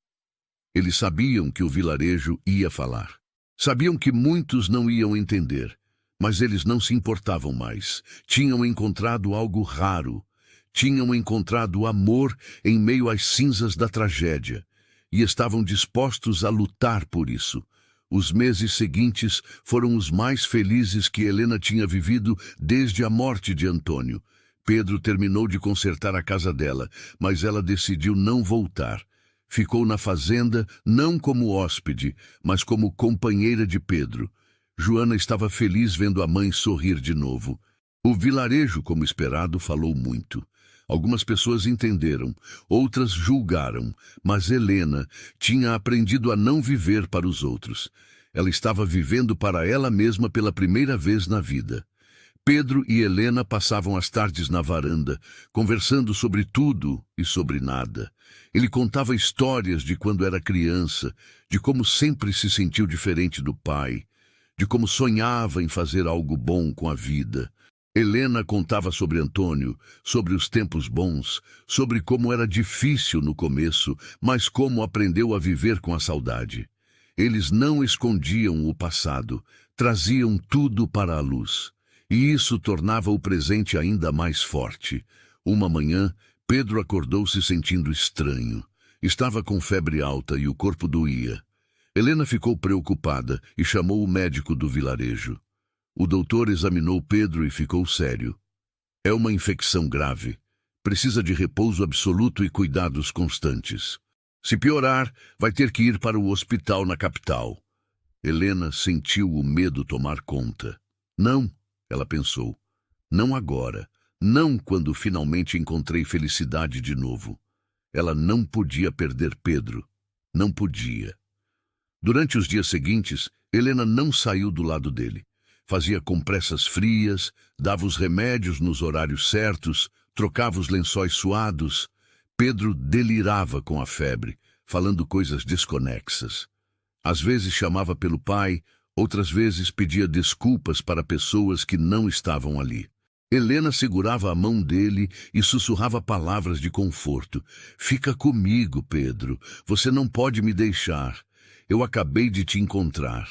Eles sabiam que o vilarejo ia falar. Sabiam que muitos não iam entender, mas eles não se importavam mais. Tinham encontrado algo raro. Tinham encontrado amor em meio às cinzas da tragédia e estavam dispostos a lutar por isso. Os meses seguintes foram os mais felizes que Helena tinha vivido desde a morte de Antônio. Pedro terminou de consertar a casa dela, mas ela decidiu não voltar. Ficou na fazenda não como hóspede, mas como companheira de Pedro. Joana estava feliz vendo a mãe sorrir de novo. O vilarejo, como esperado, falou muito. Algumas pessoas entenderam, outras julgaram, mas Helena tinha aprendido a não viver para os outros. Ela estava vivendo para ela mesma pela primeira vez na vida. Pedro e Helena passavam as tardes na varanda, conversando sobre tudo e sobre nada. Ele contava histórias de quando era criança, de como sempre se sentiu diferente do pai, de como sonhava em fazer algo bom com a vida. Helena contava sobre Antônio, sobre os tempos bons, sobre como era difícil no começo, mas como aprendeu a viver com a saudade. Eles não escondiam o passado, traziam tudo para a luz. E isso tornava o presente ainda mais forte. Uma manhã, Pedro acordou se sentindo estranho. Estava com febre alta e o corpo doía. Helena ficou preocupada e chamou o médico do vilarejo. O doutor examinou Pedro e ficou sério. É uma infecção grave. Precisa de repouso absoluto e cuidados constantes. Se piorar, vai ter que ir para o hospital na capital. Helena sentiu o medo tomar conta. Não, ela pensou. Não agora. Não quando finalmente encontrei felicidade de novo. Ela não podia perder Pedro. Não podia. Durante os dias seguintes, Helena não saiu do lado dele. Fazia compressas frias, dava os remédios nos horários certos, trocava os lençóis suados. Pedro delirava com a febre, falando coisas desconexas. Às vezes chamava pelo pai, outras vezes pedia desculpas para pessoas que não estavam ali. Helena segurava a mão dele e sussurrava palavras de conforto. Fica comigo, Pedro. Você não pode me deixar. Eu acabei de te encontrar.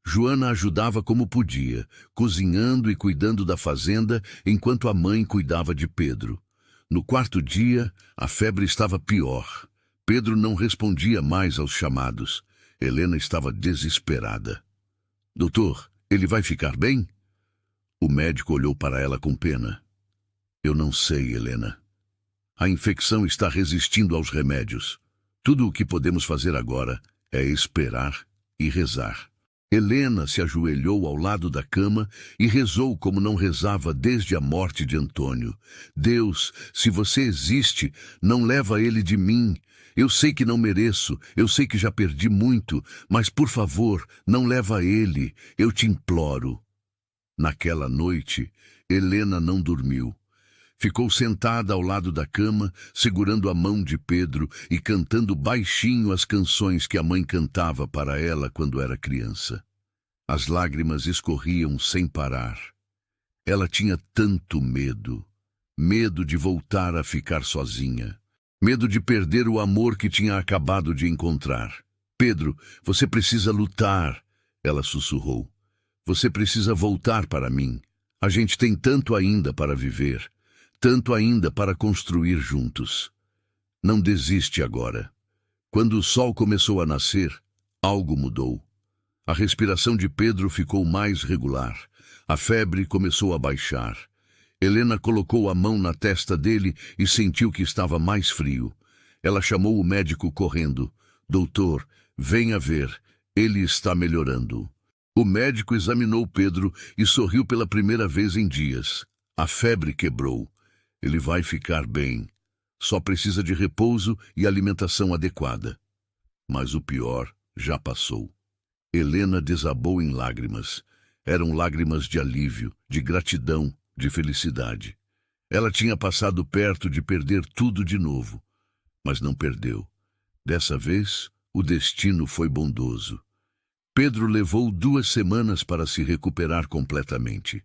Joana ajudava como podia, cozinhando e cuidando da fazenda, enquanto a mãe cuidava de Pedro. No quarto dia, a febre estava pior. Pedro não respondia mais aos chamados. Helena estava desesperada. Doutor, ele vai ficar bem? O médico olhou para ela com pena. Eu não sei, Helena. A infecção está resistindo aos remédios. Tudo o que podemos fazer agora é esperar e rezar. Helena se ajoelhou ao lado da cama e rezou como não rezava desde a morte de Antônio. Deus, se você existe, não leva ele de mim. Eu sei que não mereço, eu sei que já perdi muito, mas por favor, não leva ele, eu te imploro. Naquela noite, Helena não dormiu. Ficou sentada ao lado da cama, segurando a mão de Pedro e cantando baixinho as canções que a mãe cantava para ela quando era criança. As lágrimas escorriam sem parar. Ela tinha tanto medo. Medo de voltar a ficar sozinha. Medo de perder o amor que tinha acabado de encontrar. Pedro, você precisa lutar, ela sussurrou. Você precisa voltar para mim. A gente tem tanto ainda para viver, tanto ainda para construir juntos. Não desiste agora. Quando o sol começou a nascer, algo mudou. A respiração de Pedro ficou mais regular. A febre começou a baixar. Helena colocou a mão na testa dele e sentiu que estava mais frio. Ela chamou o médico correndo. Doutor, venha ver. Ele está melhorando. O médico examinou Pedro e sorriu pela primeira vez em dias. A febre quebrou. Ele vai ficar bem. Só precisa de repouso e alimentação adequada. Mas o pior já passou. Helena desabou em lágrimas. Eram lágrimas de alívio, de gratidão, de felicidade. Ela tinha passado perto de perder tudo de novo, mas não perdeu. Dessa vez, o destino foi bondoso. Pedro levou 2 semanas para se recuperar completamente.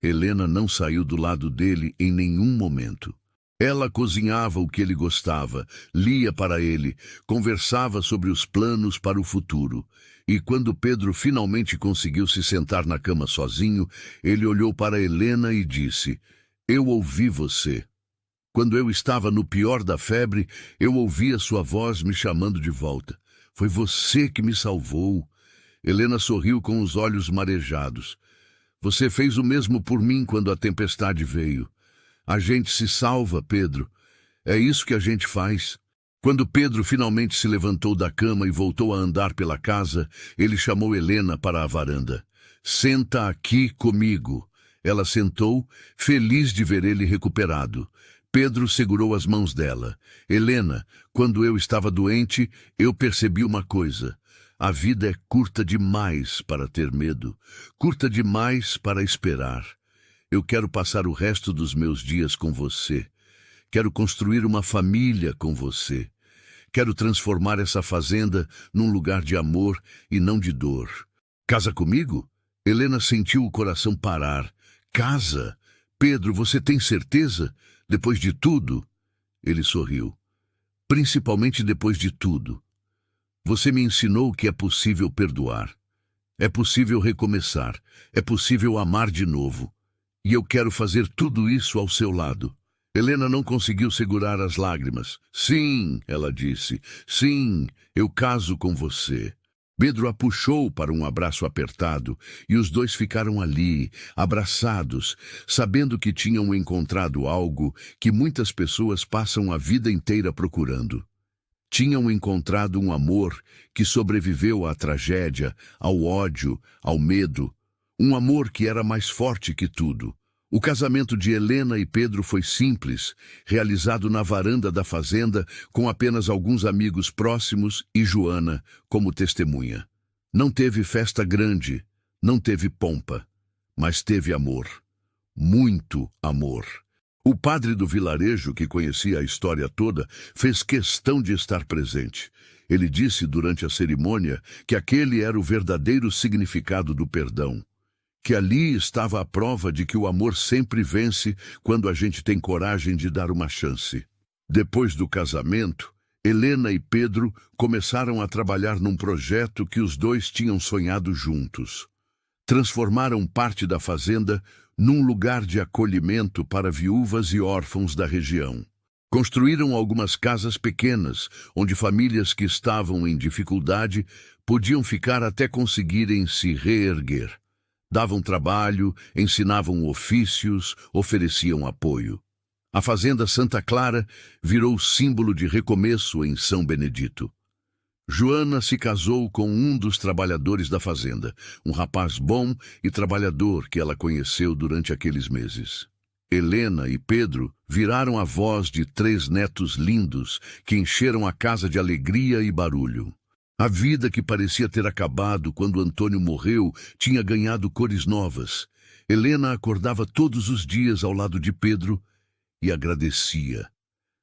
Helena não saiu do lado dele em nenhum momento. Ela cozinhava o que ele gostava, lia para ele, conversava sobre os planos para o futuro. E quando Pedro finalmente conseguiu se sentar na cama sozinho, ele olhou para Helena e disse: Eu ouvi você. Quando eu estava no pior da febre, eu ouvi a sua voz me chamando de volta. Foi você que me salvou. Helena sorriu com os olhos marejados. Você fez o mesmo por mim quando a tempestade veio. A gente se salva, Pedro. É isso que a gente faz. Quando Pedro finalmente se levantou da cama e voltou a andar pela casa, ele chamou Helena para a varanda. Senta aqui comigo. Ela sentou, feliz de ver ele recuperado. Pedro segurou as mãos dela. Helena, quando eu estava doente, eu percebi uma coisa. A vida é curta demais para ter medo, curta demais para esperar. Eu quero passar o resto dos meus dias com você. Quero construir uma família com você. Quero transformar essa fazenda num lugar de amor e não de dor. Casa comigo? Helena sentiu o coração parar. Casa? Pedro, você tem certeza? Depois de tudo? Ele sorriu. Principalmente depois de tudo. Você me ensinou que é possível perdoar. É possível recomeçar. É possível amar de novo. E eu quero fazer tudo isso ao seu lado. Helena não conseguiu segurar as lágrimas. Sim, ela disse. Sim, eu caso com você. Pedro a puxou para um abraço apertado e os dois ficaram ali, abraçados, sabendo que tinham encontrado algo que muitas pessoas passam a vida inteira procurando. Tinham encontrado um amor que sobreviveu à tragédia, ao ódio, ao medo. Um amor que era mais forte que tudo. O casamento de Helena e Pedro foi simples, realizado na varanda da fazenda com apenas alguns amigos próximos e Joana como testemunha. Não teve festa grande, não teve pompa, mas teve amor. Muito amor. O padre do vilarejo, que conhecia a história toda, fez questão de estar presente. Ele disse durante a cerimônia que aquele era o verdadeiro significado do perdão, que ali estava a prova de que o amor sempre vence quando a gente tem coragem de dar uma chance. Depois do casamento, Helena e Pedro começaram a trabalhar num projeto que os dois tinham sonhado juntos. Transformaram parte da fazenda num lugar de acolhimento para viúvas e órfãos da região. Construíram algumas casas pequenas, onde famílias que estavam em dificuldade podiam ficar até conseguirem se reerguer. Davam trabalho, ensinavam ofícios, ofereciam apoio. A fazenda Santa Clara virou símbolo de recomeço em São Benedito. Joana se casou com um dos trabalhadores da fazenda, um rapaz bom e trabalhador que ela conheceu durante aqueles meses. Helena e Pedro viraram avós de 3 netos lindos que encheram a casa de alegria e barulho. A vida que parecia ter acabado quando Antônio morreu tinha ganhado cores novas. Helena acordava todos os dias ao lado de Pedro e agradecia.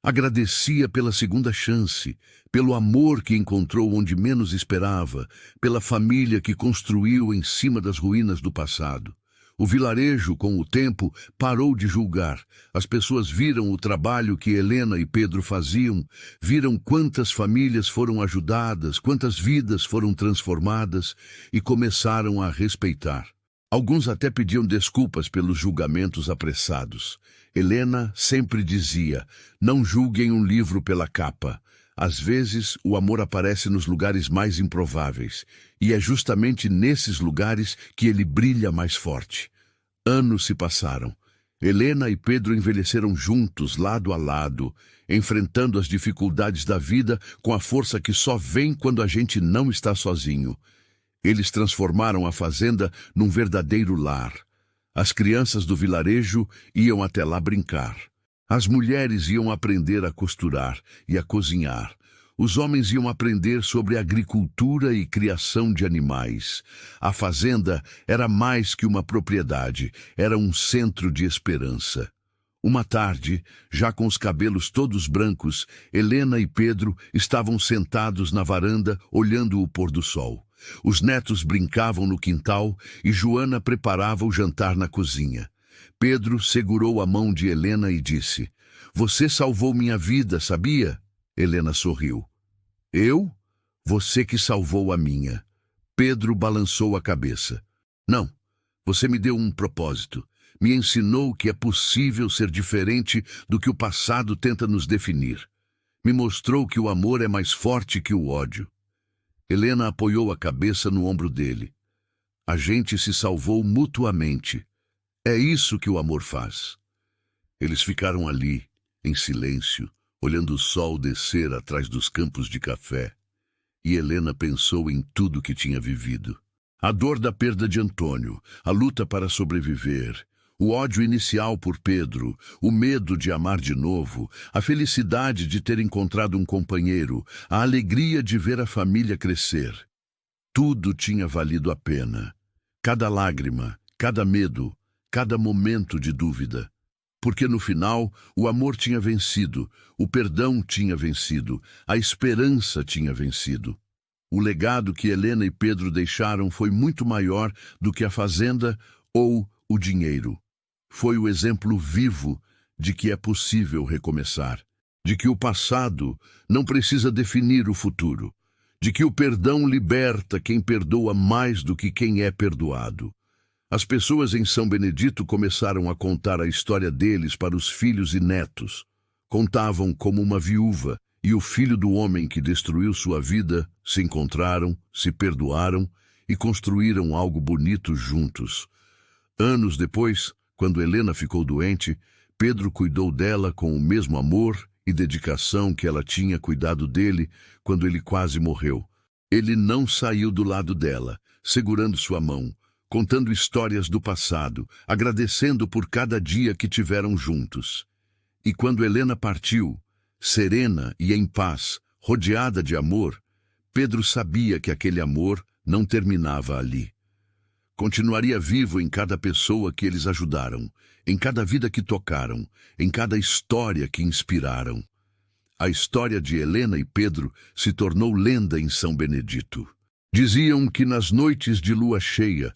Agradecia pela segunda chance, pelo amor que encontrou onde menos esperava, pela família que construiu em cima das ruínas do passado. O vilarejo, com o tempo, parou de julgar. As pessoas viram o trabalho que Helena e Pedro faziam, viram quantas famílias foram ajudadas, quantas vidas foram transformadas e começaram a respeitar. Alguns até pediam desculpas pelos julgamentos apressados. Helena sempre dizia: não julguem um livro pela capa. Às vezes, o amor aparece nos lugares mais improváveis, e é justamente nesses lugares que ele brilha mais forte. Anos se passaram. Helena e Pedro envelheceram juntos, lado a lado, enfrentando as dificuldades da vida com a força que só vem quando a gente não está sozinho. Eles transformaram a fazenda num verdadeiro lar. As crianças do vilarejo iam até lá brincar. As mulheres iam aprender a costurar e a cozinhar. Os homens iam aprender sobre agricultura e criação de animais. A fazenda era mais que uma propriedade, era um centro de esperança. Uma tarde, já com os cabelos todos brancos, Helena e Pedro estavam sentados na varanda olhando o pôr do sol. Os netos brincavam no quintal e Joana preparava o jantar na cozinha. Pedro segurou a mão de Helena e disse: "Você salvou minha vida, sabia?" Helena sorriu. "Eu? Você que salvou a minha." Pedro balançou a cabeça. "Não, você me deu um propósito. Me ensinou que é possível ser diferente do que o passado tenta nos definir. Me mostrou que o amor é mais forte que o ódio." Helena apoiou a cabeça no ombro dele. "A gente se salvou mutuamente. É isso que o amor faz." Eles ficaram ali, em silêncio, olhando o sol descer atrás dos campos de café. E Helena pensou em tudo que tinha vivido. A dor da perda de Antônio, a luta para sobreviver, o ódio inicial por Pedro, o medo de amar de novo, a felicidade de ter encontrado um companheiro, a alegria de ver a família crescer. Tudo tinha valido a pena. Cada lágrima, cada medo, cada momento de dúvida. Porque no final, o amor tinha vencido, o perdão tinha vencido, a esperança tinha vencido. O legado que Helena e Pedro deixaram foi muito maior do que a fazenda ou o dinheiro. Foi o exemplo vivo de que é possível recomeçar, de que o passado não precisa definir o futuro, de que o perdão liberta quem perdoa mais do que quem é perdoado. As pessoas em São Benedito começaram a contar a história deles para os filhos e netos. Contavam como uma viúva e o filho do homem que destruiu sua vida se encontraram, se perdoaram e construíram algo bonito juntos. Anos depois, quando Helena ficou doente, Pedro cuidou dela com o mesmo amor e dedicação que ela tinha cuidado dele quando ele quase morreu. Ele não saiu do lado dela, segurando sua mão, contando histórias do passado, agradecendo por cada dia que tiveram juntos. E quando Helena partiu, serena e em paz, rodeada de amor, Pedro sabia que aquele amor não terminava ali. Continuaria vivo em cada pessoa que eles ajudaram, em cada vida que tocaram, em cada história que inspiraram. A história de Helena e Pedro se tornou lenda em São Benedito. Diziam que nas noites de lua cheia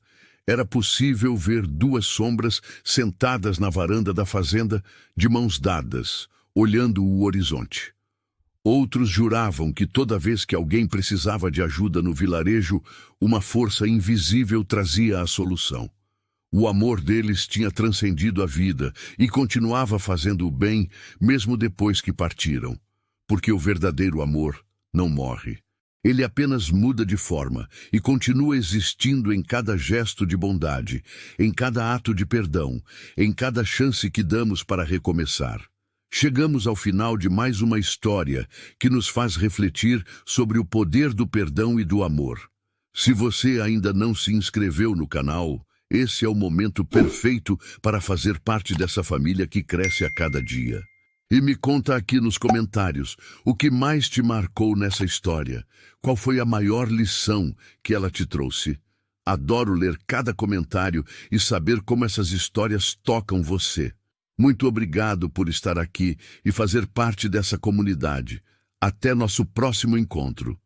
era possível ver duas sombras sentadas na varanda da fazenda, de mãos dadas, olhando o horizonte. Outros juravam que toda vez que alguém precisava de ajuda no vilarejo, uma força invisível trazia a solução. O amor deles tinha transcendido a vida e continuava fazendo o bem mesmo depois que partiram. Porque o verdadeiro amor não morre. Ele apenas muda de forma e continua existindo em cada gesto de bondade, em cada ato de perdão, em cada chance que damos para recomeçar. Chegamos ao final de mais uma história que nos faz refletir sobre o poder do perdão e do amor. Se você ainda não se inscreveu no canal, esse é o momento perfeito para fazer parte dessa família que cresce a cada dia. E me conta aqui nos comentários o que mais te marcou nessa história. Qual foi a maior lição que ela te trouxe? Adoro ler cada comentário e saber como essas histórias tocam você. Muito obrigado por estar aqui e fazer parte dessa comunidade. Até nosso próximo encontro.